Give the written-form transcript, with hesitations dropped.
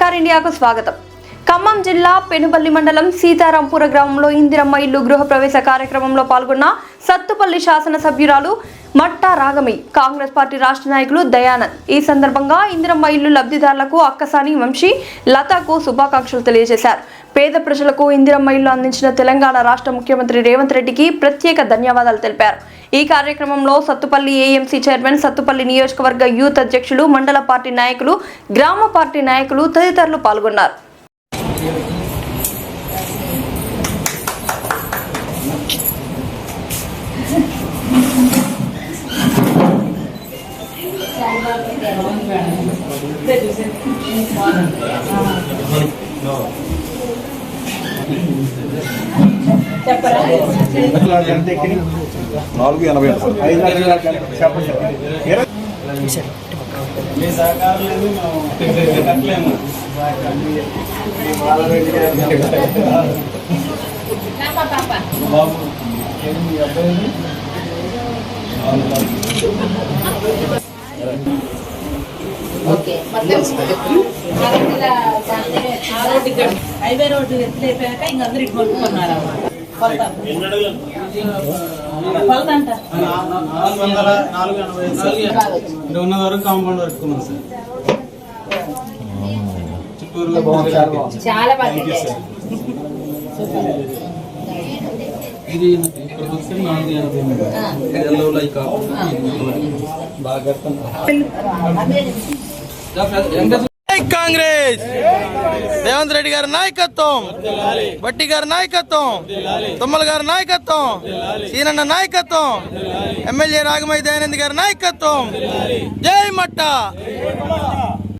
నమస్కారం ఇండియాకు స్వాగతం. ఖమ్మం జిల్లా పెనుబల్లి మండలం సీతారాంపుర గ్రామంలో ఇందిరమ్మ ఇల్లు గృహప్రవేశ కార్యక్రమంలో పాల్గొన్న సత్తుపల్లి శాసనసభ్యురాలు మట్టా రాగమి, కాంగ్రెస్ పార్టీ రాష్ట్ర నాయకులు దయానంద్. ఈ సందర్భంగా ఇందిరమ్మ ఇల్లు లబ్ధిదారులకు అక్కసాని వంశీ, లతాకు శుభాకాంక్షలు తెలియజేశారు. పేద ప్రజలకు ఇందిరమ్మ ఇల్లు అందించిన తెలంగాణ రాష్ట్ర ముఖ్యమంత్రి రేవంత్ రెడ్డికి ప్రత్యేక ధన్యవాదాలు తెలిపారు. ఈ కార్యక్రమంలో సత్తుపల్లి ఏఎంసీ చైర్మన్, సత్తుపల్లి నియోజకవర్గ యూత్ అధ్యక్షులు, మండల పార్టీ నాయకులు, గ్రామ పార్టీ నాయకులు తదితరులు పాల్గొన్నారు. హైవే రోడ్డు ఎత్తులేపాక ఇంక అందరూ ఇటు పట్టుకున్నారు. ఉన్న వరకు కాంపౌండ్ పెట్టుకున్నాం సార్. చిత్తూరులో చాలా ఇది ఇక్కడికి వస్తే 480 బాగా కాంగ్రెస్ రేవంత్ రెడ్డి గారి నాయకత్వం, బట్టి గారి నాయకత్వం, తుమ్మల గారి నాయకత్వం, సీనన్న నాయకత్వం, ఎమ్మెల్యే రాగమయ్య దయానంద్ గారి నాయకత్వం. జై మట్టా.